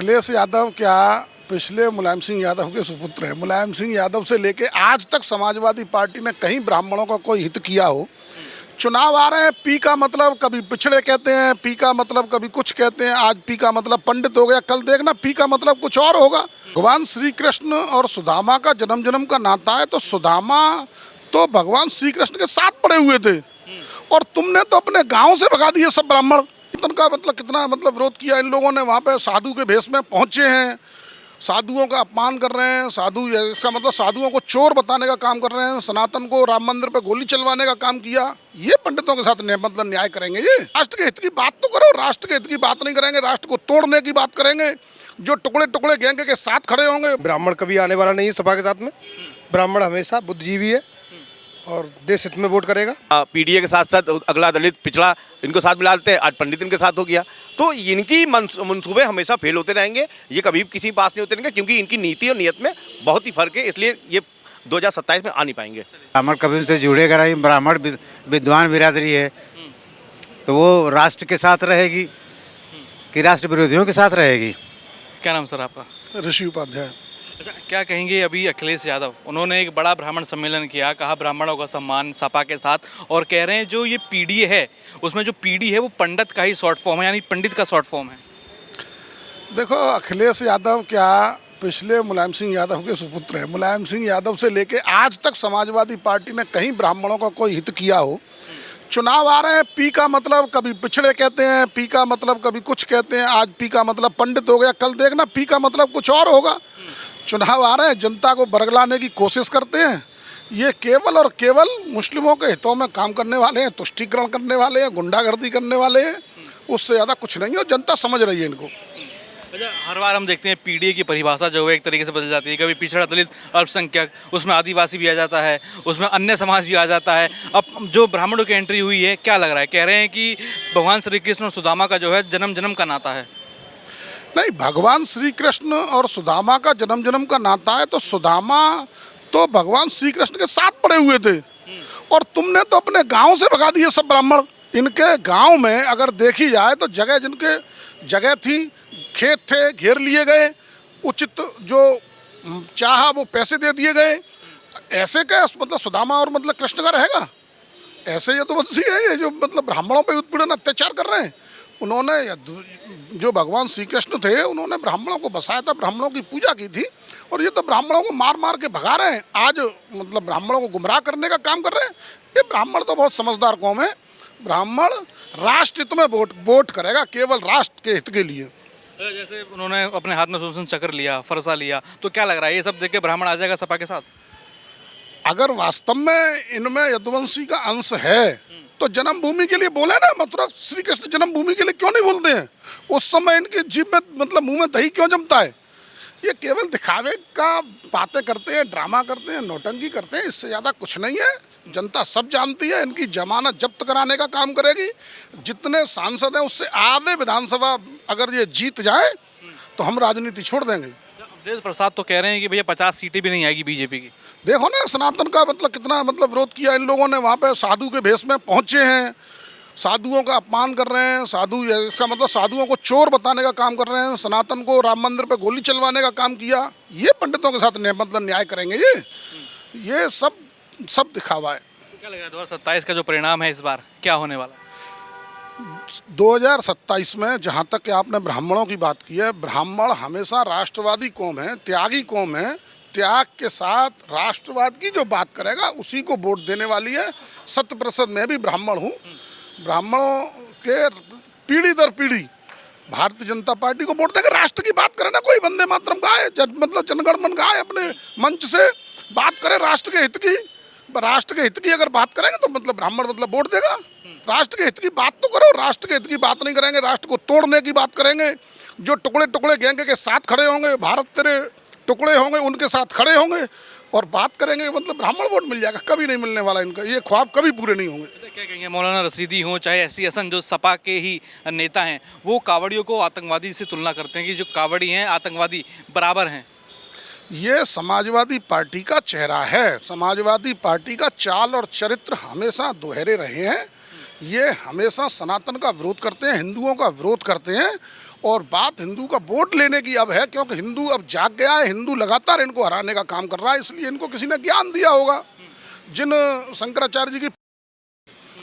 अखिलेश यादव क्या पिछले मुलायम सिंह यादव के सुपुत्र हैं। मुलायम सिंह यादव से लेके आज तक समाजवादी पार्टी ने कहीं ब्राह्मणों का कोई हित किया हो। चुनाव आ रहे हैं, पी का मतलब कभी पिछड़े कहते हैं, पी का मतलब कभी कुछ कहते हैं। आज पी का मतलब पंडित हो गया, कल देखना पी का मतलब कुछ और होगा। भगवान श्री कृष्ण और सुदामा का जन्म जन्म का नाता है, तो सुदामा तो भगवान श्री कृष्ण के साथ पड़े हुए थे और तुमने तो अपने गाँव से भगा दिए सब ब्राह्मण। का मतलब कितना मतलब विरोध किया इन लोगों ने। वहाँ पे साधु के भेष में पहुँचे हैं, साधुओं का अपमान कर रहे हैं। साधु इसका मतलब साधुओं को चोर बताने का काम कर रहे हैं। सनातन को राम मंदिर पे गोली चलवाने का काम किया। ये पंडितों के साथ मतलब न्याय करेंगे? ये राष्ट्र के हित की बात तो करो। राष्ट्र के हित की बात नहीं करेंगे, राष्ट्र को तोड़ने की बात करेंगे। जो टुकड़े टुकड़े गैंग के साथ खड़े होंगे। ब्राह्मण कभी आने वाला नहीं है सपा के साथ में। ब्राह्मण हमेशा बुद्धिजीवी है और देश हित में वोट करेगा। पीडीए के साथ साथ अगला दलित पिछड़ा इनको साथ मिला देते हैं। आज पंडित इनके साथ हो गया, तो इनकी मंसूबे हमेशा फेल होते रहेंगे। ये कभी किसी पास नहीं होते रहेंगे, क्योंकि इनकी नीति और नियत में बहुत ही फर्क है। इसलिए ये 2027 में आ नहीं पाएंगे। ब्राह्मण कभी उनसे जुड़ेगा नहीं। ब्राह्मण विद्वान बिरादरी है, तो वो राष्ट्र के साथ रहेगी कि राष्ट्र विरोधियों के साथ रहेगी। क्या नाम सर आपका? ऋषि उपाध्याय। अच्छा, क्या कहेंगे अभी अखिलेश यादव उन्होंने एक बड़ा ब्राह्मण सम्मेलन किया, कहा ब्राह्मणों का सम्मान सपा के साथ, और कह रहे हैं जो ये पीडी है उसमें जो पीडी है वो पंडित का ही शॉर्ट फॉर्म है, यानी पंडित का शॉर्ट फॉर्म है। देखो, अखिलेश यादव क्या पिछले मुलायम सिंह यादव के सुपुत्र हैं। मुलायम सिंह यादव से लेके आज तक समाजवादी पार्टी ने कहीं ब्राह्मणों का कोई हित किया हो। चुनाव आ रहे हैं, पी का मतलब कभी पिछड़े कहते हैं, पी का मतलब कभी कुछ कहते हैं। आज पी का मतलब पंडित हो गया, कल देखना पी का मतलब कुछ और होगा। चुनाव आ रहे हैं, जनता को बरगलाने की कोशिश करते हैं। ये केवल और केवल मुस्लिमों के हितों में काम करने वाले हैं, तुष्टीकरण करने वाले हैं, गुंडागर्दी करने वाले हैं। उससे ज़्यादा कुछ नहीं है और जनता समझ रही है इनको। अच्छा, हर बार हम देखते हैं पीडीए की परिभाषा जो है एक तरीके से बदल जाती है। कभी पिछड़ा, दलित, अल्पसंख्यक, उसमें आदिवासी भी आ जाता है, उसमें अन्य समाज भी आ जाता है। अब जो ब्राह्मणों की एंट्री हुई है, क्या लग रहा है? कह रहे हैं कि भगवान श्री कृष्ण और सुदामा का जो है जन्म जन्म का नाता है। नहीं, भगवान श्री कृष्ण और सुदामा का जन्म जन्म का नाता है, तो सुदामा तो भगवान श्री कृष्ण के साथ पड़े हुए थे और तुमने तो अपने गांव से भगा दिए सब ब्राह्मण। इनके गांव में अगर देखी जाए तो जगह जिनके जगह थी, खेत थे, घेर लिए गए। उचित जो चाहा वो पैसे दे दिए गए। ऐसे क्या मतलब सुदामा और मतलब कृष्ण का रहेगा? ऐसे ये तो वंशी है, ये जो मतलब ब्राह्मणों पे उत्पीड़न अत्याचार कर रहे हैं। उन्होंने जो भगवान श्री कृष्ण थे उन्होंने ब्राह्मणों को बसाया था, ब्राह्मणों की पूजा की थी, और ये तो ब्राह्मणों को मार मार के भगा रहे हैं। आज मतलब ब्राह्मणों को गुमराह करने का काम कर रहे हैं। ये ब्राह्मण तो बहुत समझदार कौम है। ब्राह्मण राष्ट्र हित में वोट करेगा, केवल राष्ट्र के हित के लिए। जैसे उन्होंने अपने हाथ में सुदर्शन चक्र लिया, फरसा लिया, तो क्या लग रहा है ये सब देख के ब्राह्मण आ जाएगा सपा के साथ? अगर वास्तव में इनमें यदुवंशी का अंश है तो जन्मभूमि के लिए बोले ना। मथुरा श्री कृष्ण जन्मभूमि के लिए क्यों नहीं बोलते हैं? उस समय इनके जीभ में मतलब मुंह में दही क्यों जमता है? ये केवल दिखावे का बातें करते हैं, ड्रामा करते हैं, नौटंकी करते हैं। इससे ज़्यादा कुछ नहीं है। जनता सब जानती है। इनकी जमानत जब्त कराने का काम करेगी। जितने सांसद हैं उससे आधे विधानसभा अगर ये जीत जाए तो हम राजनीति छोड़ देंगे। देव प्रसाद तो कह रहे हैं कि भैया 50 सीटें भी नहीं आएगी बीजेपी की। देखो ना, सनातन का मतलब कितना मतलब विरोध किया इन लोगों ने। वहाँ पे साधु के भेष में पहुँचे हैं, साधुओं का अपमान कर रहे हैं। साधु इसका मतलब साधुओं को चोर बताने का काम कर रहे हैं। सनातन को राम मंदिर पे गोली चलवाने का काम किया। ये पंडितों के साथ मतलब न्याय करेंगे? ये सब दिखावा है। क्या लग रहा है 2027 का जो परिणाम है इस बार क्या होने वाला है? 2027 में जहाँ तक कि आपने ब्राह्मणों की बात की है, ब्राह्मण हमेशा राष्ट्रवादी कौम है, त्यागी कौम है। त्याग के साथ राष्ट्रवाद की जो बात करेगा उसी को वोट देने वाली है। 100% मैं भी ब्राह्मण हूँ। ब्राह्मणों के पीढ़ी दर पीढ़ी भारतीय जनता पार्टी को वोट देंगे। राष्ट्र की बात करें ना, कोई वंदे मातरम गाए, मतलब जनगण मन गाए, अपने मंच से बात करें राष्ट्र के हित की। राष्ट्र के हित की अगर बात करेंगे तो मतलब ब्राह्मण मतलब वोट देगा। राष्ट्र के हित की बात तो करो। राष्ट्र के हित की बात नहीं करेंगे, राष्ट्र को तोड़ने की बात करेंगे। जो टुकड़े टुकड़े गैंग के साथ खड़े होंगे, भारत तेरे टुकड़े होंगे, उनके साथ खड़े होंगे और बात करेंगे, मतलब ब्राह्मण वोट मिल जाएगा। कभी नहीं मिलने वाला इनका। ये ख्वाब कभी पूरे नहीं होंगे। क्या कहेंगे मौलाना रशीदी हो चाहे एससी हसन जो सपा के ही नेता हैं, वो कावड़ियों को आतंकवादी से तुलना करते हैं कि जो कावड़ी हैं आतंकवादी बराबर हैं। ये समाजवादी पार्टी का चेहरा है। समाजवादी पार्टी का चाल और चरित्र हमेशा दोहरे रहे हैं। ये हमेशा सनातन का विरोध करते हैं, हिंदुओं का विरोध करते हैं और बात हिंदू का वोट लेने की अब है, क्योंकि हिंदू अब जाग गया है, हिंदू लगातार इनको हराने का काम कर रहा है, इसलिए इनको किसी ने ज्ञान दिया होगा। जिन शंकराचार्य जी की,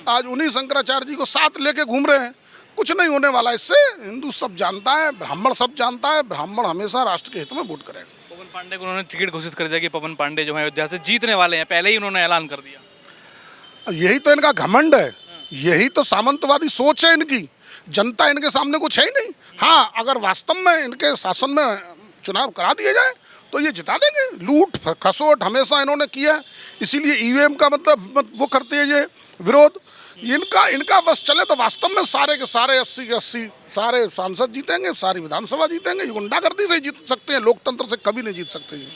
आज उन्हीं शंकराचार्य जी को साथ लेके घूम रहे हैं। कुछ नहीं होने वाला इससे, हिंदू सब जानता है, ब्राह्मण सब जानता है, ब्राह्मण हमेशा राष्ट्र के हित में वोट करेगा। पवन पांडे को उन्होंने टिकट घोषित कर दिया कि पवन पांडे जो है अयोध्या से जीतने वाले हैं, पहले ही उन्होंने ऐलान कर दिया। यही तो इनका घमंड है, यही तो सामंतवादी सोच है इनकी। जनता इनके सामने कुछ है ही नहीं। हाँ, अगर वास्तव में इनके शासन में चुनाव करा दिए जाए तो ये जिता देंगे। लूट खसोट हमेशा इन्होंने किया है, इसीलिए ईवीएम का मतलब वो करते हैं ये विरोध। इनका बस चले तो वास्तव में सारे के सारे 80 के 80 सारे सांसद जीतेंगे, सारी विधानसभा जीतेंगे। ये गुंडागर्दी से ही जीत सकते हैं, लोकतंत्र से कभी नहीं जीत सकते ये।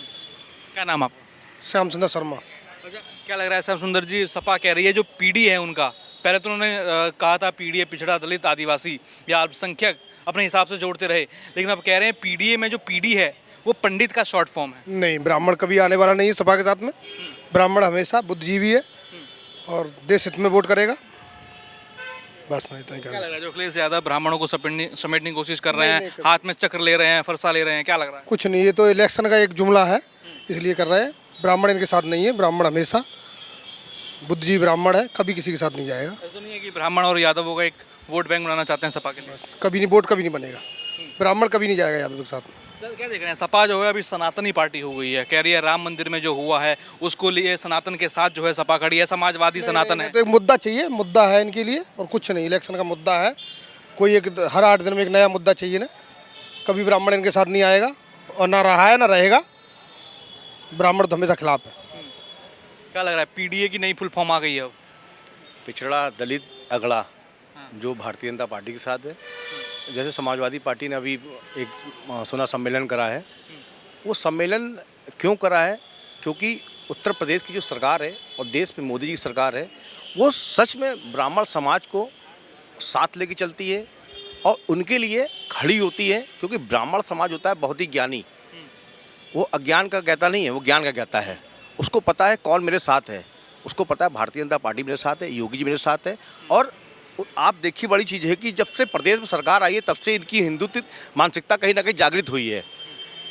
क्या नाम आप? श्याम सुंदर शर्मा। अच्छा, क्या लग रहा है श्याम सुंदर जी, सपा कह रही है जो पीढ़ी है उनका, पहले तो उन्होंने कहा था पीडीए पिछड़ा दलित आदिवासी या अल्पसंख्यक अपने हिसाब से जोड़ते रहे, लेकिन अब कह रहे हैं पीडीए में जो पीढ़ी है वो पंडित का शॉर्ट फॉर्म है। नहीं, ब्राह्मण कभी आने वाला नहीं है सपा के साथ में। ब्राह्मण हमेशा बुद्धिजीवी है और देश हित में वोट करेगा। बस मैं इतना ही क्या कहना। लग रहा है जो अखिलेश यादव ब्राह्मणों को समेटने की कोशिश कर रहे हैं, हाथ में चक्र ले रहे हैं, फरसा ले रहे हैं, क्या लग रहा है? कुछ नहीं, ये तो इलेक्शन का एक जुमला है, इसलिए कर रहे हैं। ब्राह्मण इनके साथ नहीं है, ब्राह्मण हमेशा बुद्धिजीवी ब्राह्मण है, कभी किसी के साथ नहीं जाएगा। ऐसा नहीं है कि ब्राह्मण और यादवों का एक वोट बैंक बनाना चाहते हैं सपा के लिए? कभी नहीं, वोट कभी नहीं बनेगा, ब्राह्मण कभी नहीं जाएगा यादव के साथ। क्या देख रहे हैं, सपा जो है अभी सनातनी पार्टी हो गई है, कह रही है राम मंदिर में जो हुआ है उसको लिए सनातन के साथ जो है सपा खड़ी है, समाजवादी सनातन है। तो एक मुद्दा चाहिए, मुद्दा है इनके लिए और कुछ नहीं। इलेक्शन का मुद्दा है, कोई एक हर 8 दिन में एक नया मुद्दा चाहिए ना। कभी ब्राह्मण इनके साथ नहीं आएगा और ना रहा है ना रहेगा। ब्राह्मण तो हमेशा खिलाफ है। क्या लग रहा है पीडीए की नई फुल फॉर्म आ गई है अब? पिछड़ा दलित अगड़ा जो भारतीय जनता पार्टी के साथ है। जैसे समाजवादी पार्टी ने अभी एक सोना सम्मेलन करा है, वो सम्मेलन क्यों करा है? क्योंकि उत्तर प्रदेश की जो सरकार है और देश में मोदी जी की सरकार है, वो सच में ब्राह्मण समाज को साथ लेके चलती है और उनके लिए खड़ी होती है। क्योंकि ब्राह्मण समाज होता है बहुत ही ज्ञानी, वो अज्ञान का कहता नहीं है, वो ज्ञान का कहता है। उसको पता है कौन मेरे साथ है, उसको पता है भारतीय जनता पार्टी मेरे साथ है, योगी जी मेरे साथ है। और आप देखिए बड़ी चीज़ है कि जब से प्रदेश में सरकार आई है तब से इनकी हिंदुत्व मानसिकता कहीं ना कहीं जागृत हुई है।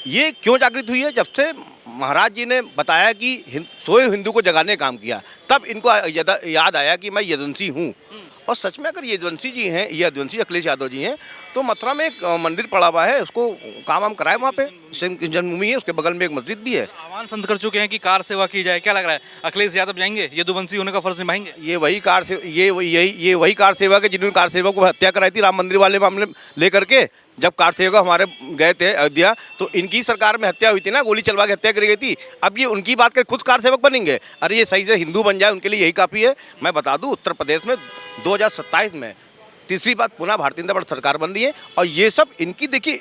ये क्यों जागृत हुई है? जब से महाराज जी ने बताया कि सोए हिंदू को जगाने का काम किया, तब इनको याद आया कि मैं यदुवंशी हूँ। और सच में अगर यदुवंशी जी हैं, ये यदुवंशी अखिलेश यादव जी हैं, तो मथुरा में एक मंदिर पड़ा हुआ है, उसको काम वाम कराए। वहाँ पे जन्मभूमि है, उसके बगल में एक मस्जिद भी है। आह्वान संत कर चुके हैं कि कार सेवा की जाए, क्या लग रहा है अखिलेश यादव जाएंगे, यदुवंशी होने का फर्ज निभाएंगे? ये वही कार सेवक है जिन्होंने कार सेवक को हत्या कराई थी राम मंदिर वाले मामले लेकर के। जब कार सेवक हमारे गए थे अयोध्या तो इनकी सरकार में हत्या हुई थी ना, गोली चलवा के हत्या करी गई थी। अब ये उनकी बात कर खुद कार सेवक बनेंगे? अरे ये सही से हिंदू बन जाए, उनके लिए यही काफ़ी है। मैं बता दूं, उत्तर प्रदेश में 2027 में तीसरी बार पुनः भारतीय जनता पार्टी सरकार बन रही है। और ये सब इनकी, देखिए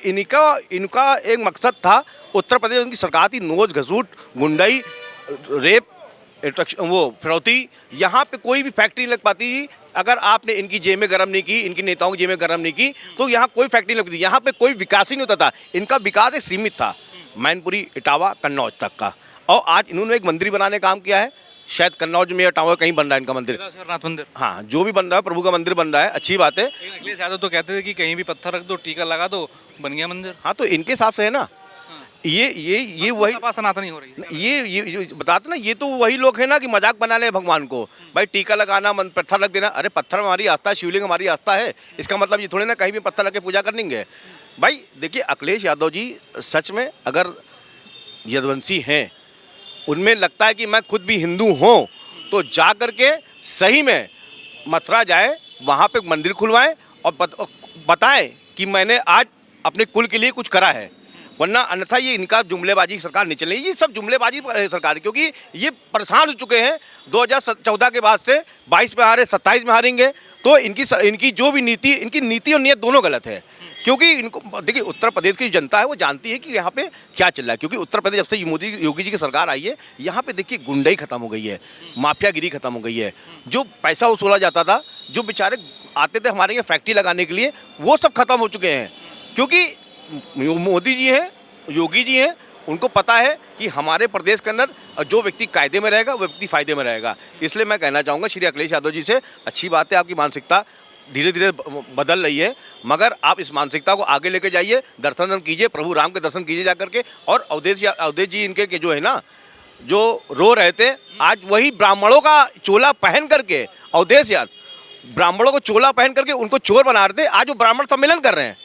इनका एक मकसद था। उत्तर प्रदेश उनकी सरकार थी, नोच घसूट, गुंडाई, रेप, वो फिरौती, यहाँ पे कोई भी फैक्ट्री नहीं लग पाती। अगर आपने इनकी जेब में गर्म नहीं की, इनकी नेताओं की जेब में गर्म नहीं की, तो यहाँ कोई फैक्ट्री नहीं लगती। यहाँ पे कोई विकास ही नहीं होता था। इनका विकास एक सीमित था, मैनपुरी, इटावा, कन्नौज तक का। और आज इन्होंने एक मंदिर बनाने का काम किया है, शायद कन्नौज में या इटावा कहीं बन रहा है इनका मंदिर। केदारनाथ मंदिर, हाँ, जो भी बन रहा है प्रभु का मंदिर बन रहा है, अच्छी बात है। लेकिन अखिलेश यादव तो कहते थे कि कहीं भी पत्थर रख दो, टीका लगा दो, बन गया मंदिर। हाँ, तो इनके हिसाब से है ना, ये वही सपा सनातनी हो रही है। ये बताते ना, ये तो वही लोग हैं ना कि मजाक बना ले भगवान को। भाई टीका लगाना, पत्थर रख देना, अरे पत्थर में हमारी आस्था है, शिवलिंग हमारी आस्था है, इसका मतलब ये थोड़े ना कहीं भी पत्थर रख के पूजा कर लेंगे। भाई देखिए, अखिलेश यादव जी सच में अगर यदुवंशी हैं, उनमें लगता है कि मैं खुद भी हिंदू हूँ, तो जा कर के सही में मथुरा जाए, वहाँ पे मंदिर खुलवाएं और बताएं कि मैंने आज अपने कुल के लिए कुछ करा है। वरना अन्यथा ये इनका जुमलेबाजी की सरकार नहीं चलेगी। ये सब जुमलेबाजी सरकार है, क्योंकि ये परेशान हो चुके हैं 2014 के बाद से। 22 में हारे, 27 में हारेंगे, तो इनकी जो भी नीति, इनकी नीति और नियत दोनों गलत है। क्योंकि इनको देखिए, उत्तर प्रदेश की जनता है वो जानती है कि यहाँ पे क्या चल रहा है। क्योंकि उत्तर प्रदेश जब से योगी जी की सरकार आई है, यहाँ पे देखिए गुंडाई खत्म हो गई है, माफियागिरी खत्म हो गई है। जो पैसा वसूला जाता था, जो बेचारे आते थे हमारे यहाँ फैक्ट्री लगाने के लिए, वो सब खत्म हो चुके हैं। क्योंकि मोदी जी हैं, योगी जी हैं, उनको पता है कि हमारे प्रदेश के अंदर जो व्यक्ति कायदे में रहेगा वो व्यक्ति फ़ायदे में रहेगा। इसलिए मैं कहना चाहूँगा श्री अखिलेश यादव जी से, अच्छी बात है आपकी मानसिकता, धीरे धीरे बदल रही है, मगर आप इस मानसिकता को आगे लेके जाइए, दर्शन कीजिए, प्रभु राम के दर्शन कीजिए जा करके। और अवधेश जी इनके के जो है ना, जो रो रहे थे, आज वही ब्राह्मणों का चोला पहन करके, अवधेश यादव ब्राह्मणों को चोला पहन करके उनको चोर बना रहे थे, आज वो ब्राह्मण सम्मेलन कर रहे हैं।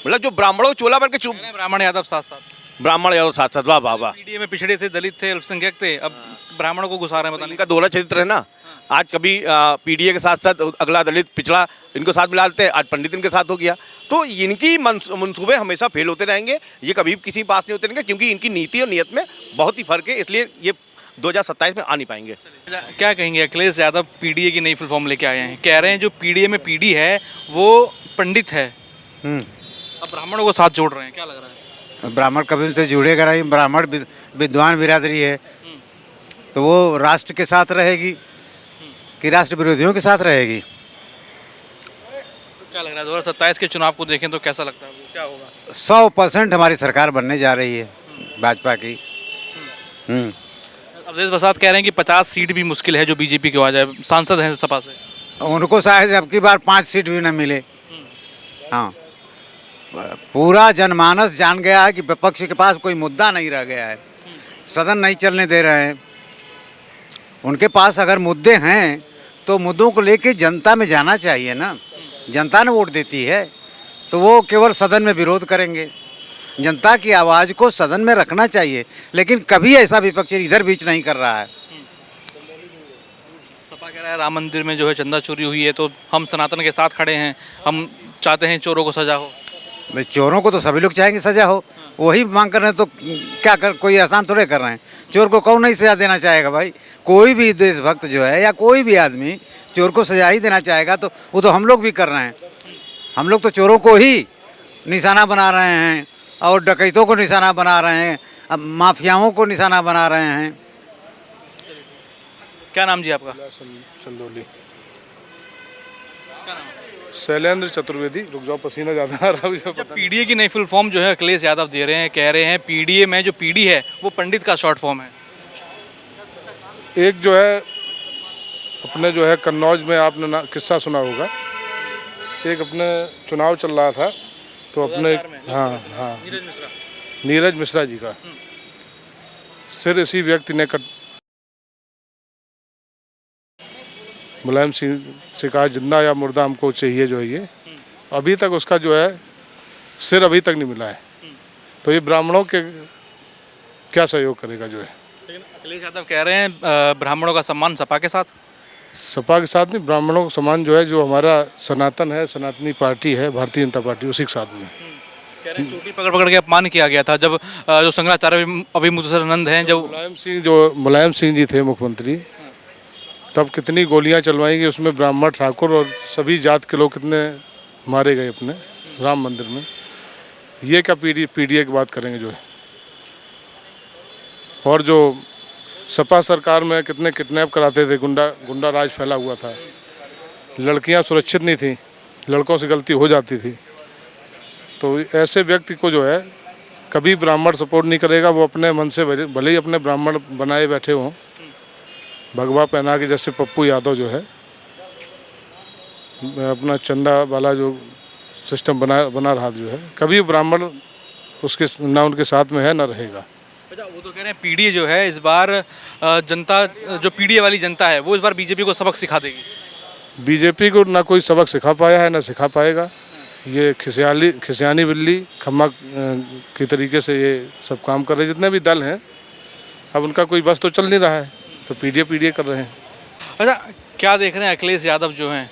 मतलब जो ब्राह्मणों को चोला पहन के ब्राह्मण यादव साथ साथ, ब्राह्मण यादव साथ साथ, वाह वाह वाह। पीडीए में पिछड़े थे, दलित थे, अल्पसंख्यक थे, अब ब्राह्मणों को घुसा रहे हैं, बताने इनका दोहरा चरित्र है ना। आज कभी पीडीए के साथ साथ अगला दलित पिछड़ा इनको साथ मिला देते हैं, आज पंडित इनके साथ हो गया। तो इनकी मंसूबे हमेशा फेल होते रहेंगे, ये कभी किसी पास नहीं होते रहेंगे, क्योंकि इनकी नीति और नियत में बहुत ही फर्क है, इसलिए ये 2027 में आ नहीं पाएंगे। क्या कहेंगे? अखिलेश यादव पीडीए की नई फुल फॉर्म लेके आए हैं, कह रहे हैं जो पीडीए में पीडी है वो पंडित है, अब ब्राह्मणों को साथ जोड़ रहे हैं, क्या लग रहा है? ब्राह्मण कभी उनसे जुड़ेगा नहीं, ब्राह्मण विद्वान बिरादरी है, तो वो राष्ट्र के साथ रहेगी कि राष्ट्र विरोधियों के साथ रहेगी? क्या लग रहा है 2027 के चुनाव को देखें तो कैसा लगता है, क्या होगा? 100% हमारी सरकार बनने जा रही है भाजपा की। अवधेश प्रसाद कह रहे हैं कि 50 सीट भी मुश्किल है जो बीजेपी को आ जाए, सांसद हैं सपा से। उनको शायद अब की बार 5 सीट भी न मिले। हाँ, पूरा जनमानस जान गया है कि विपक्ष के पास कोई मुद्दा नहीं रह गया है, सदन नहीं चलने दे रहे हैं। उनके पास अगर मुद्दे हैं तो मुद्दों को लेके जनता में जाना चाहिए ना, जनता ने वोट देती है, तो वो केवल सदन में विरोध करेंगे। जनता की आवाज़ को सदन में रखना चाहिए, लेकिन कभी ऐसा विपक्ष इधर बीच नहीं कर रहा है। सपा कह रहा है राम मंदिर में जो है चंदा चोरी हुई है तो हम सनातन के साथ खड़े हैं, हम चाहते हैं चोरों को सजा हो। भाई चोरों को तो सभी लोग चाहेंगे सजा हो, वही मांग कर रहे हैं, तो क्या कर, कोई आसान थोड़े कर रहे हैं। चोर को कौन नहीं सजा देना चाहेगा भाई? कोई भी देशभक्त जो है या कोई भी आदमी चोर को सजा ही देना चाहेगा, तो वो तो हम लोग भी कर रहे हैं। हम लोग तो चोरों को ही निशाना बना रहे हैं और डकैतों को निशाना बना रहे हैं, अब माफियाओं को निशाना बना रहे हैं। क्या नाम जी आपका? चंदौली शैलेंद्र चतुर्वेदी। रुक जाओ, पसीना ज़्यादा आ रहा है। पीडीए की नई फुल फॉर्म जो है अखिलेश यादव दे रहे हैं, कह रहे हैं पीडीए में जो पीडी है वो पंडित का शॉर्ट फॉर्म है। एक जो है अपने जो है कन्नौज में आपने किस्सा सुना होगा, एक अपने चुनाव चल रहा था तो अपने हाँ नीरज मिश्रा जी का सिर इसी व्यक्ति ने मुलायम सिंह से कहा जिंदा या मुर्दा हमको चाहिए जो है ये, अभी तक उसका जो है सिर अभी तक नहीं मिला है। तो ये ब्राह्मणों के क्या सहयोग करेगा जो है। लेकिन अखिलेश यादव कह रहे हैं ब्राह्मणों का सम्मान सपा के साथ, सपा के साथ नहीं, ब्राह्मणों का सम्मान जो है, जो हमारा सनातन है, सनातनी पार्टी है भारतीय जनता पार्टी, उसी के साथ में। कह रहे हैं चोटी पकड़ पकड़ के अपमान किया गया था जब जो शंकराचार्य अभिमुसरानंद हैं, जब मुलायम सिंह जी थे मुख्यमंत्री, तब कितनी गोलियां चलवाई गई, उसमें ब्राह्मण ठाकुर और सभी जात के लोग कितने मारे गए अपने राम मंदिर में। ये क्या पीडीए की बात करेंगे जो है। और जो सपा सरकार में कितने किडनैप कराते थे, गुंडा राज फैला हुआ था, लड़कियां सुरक्षित नहीं थी, लड़कों से गलती हो जाती थी। तो ऐसे व्यक्ति को जो है कभी ब्राह्मण सपोर्ट नहीं करेगा, वो अपने मन से भले ही अपने ब्राह्मण बनाए बैठे हों, भगवा पहना के, जैसे पप्पू यादव जो है अपना चंदा वाला जो सिस्टम बना रहा जो है, कभी ब्राह्मण उसके ना उनके साथ में है ना रहेगा। अच्छा, वो तो कह रहे हैं पीडीए जो है इस बार जनता, जो पीडीए वाली जनता है वो इस बार बीजेपी को सबक सिखा देगी। बीजेपी को ना कोई सबक सिखा पाया है ना सिखा पाएगा। ये खिसियानी बिल्ली खम्मा की तरीके से ये सब काम कर रहे हैं, जितने भी दल हैं। अब उनका कोई बस तो चल नहीं रहा है, तो पीडीए कर रहे हैं। अच्छा, क्या देख रहे हैं अखिलेश यादव जो हैं,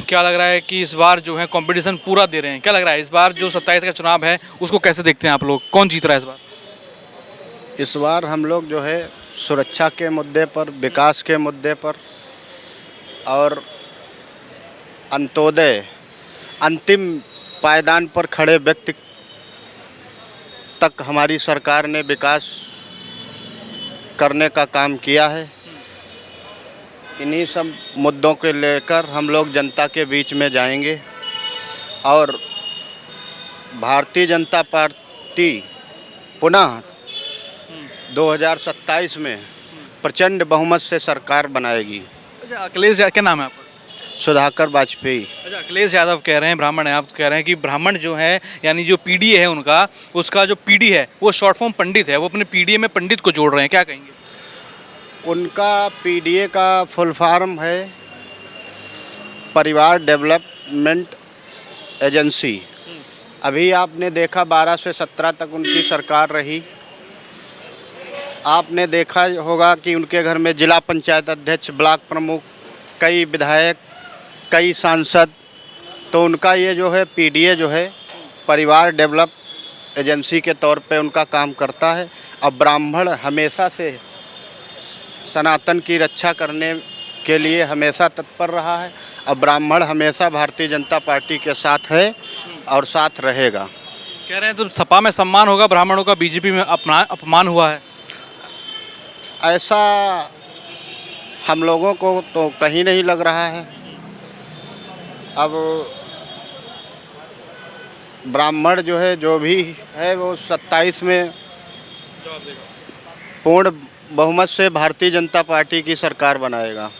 क्या लग रहा है कि इस बार जो है कंपटीशन पूरा दे रहे हैं? क्या लग रहा है इस बार जो 27 का चुनाव है उसको कैसे देखते हैं आप लोग, कौन जीत रहा है इस बार? इस बार हम लोग जो है सुरक्षा के मुद्दे पर, विकास के मुद्दे पर और अंत्योदय अंतिम पायदान पर खड़े व्यक्ति तक हमारी सरकार ने विकास करने का काम किया है। इन्हीं सब मुद्दों को लेकर हम लोग जनता के बीच में जाएंगे और भारतीय जनता पार्टी पुनः 2027 में प्रचंड बहुमत से सरकार बनाएगी। अच्छा, अखिलेश क्या नाम है आपका? सुधाकर वाजपेयी। अच्छा, अखिलेश यादव कह रहे हैं, ब्राह्मण है, आप कह रहे हैं कि ब्राह्मण जो है यानी जो पीडीए है उनका, उसका जो पीडी है वो शॉर्ट फॉर्म पंडित है, वो अपने पीडीए में पंडित को जोड़ रहे हैं, क्या कहेंगे? उनका पीडीए का फुल फॉर्म है परिवार डेवलपमेंट एजेंसी। अभी आपने देखा 12 से 17 तक उनकी सरकार रही। आपने देखा होगा कि उनके घर में जिला पंचायत अध्यक्ष, ब्लॉक प्रमुख, कई विधायक, कई सांसद। तो उनका ये जो है पीडीए जो है परिवार डेवलप एजेंसी के तौर पे उनका काम करता है। अब ब्राह्मण हमेशा से सनातन की रक्षा करने के लिए हमेशा तत्पर रहा है। अब ब्राह्मण हमेशा भारतीय जनता पार्टी के साथ है और साथ रहेगा। कह रहे हैं तो सपा में सम्मान होगा ब्राह्मणों का, बीजेपी में अपमान हुआ है। ऐसा हम लोगों को तो कहीं नहीं लग रहा है। अब ब्राह्मण जो है, जो भी है, वो 27 में पूर्ण बहुमत से भारतीय जनता पार्टी की सरकार बनाएगा।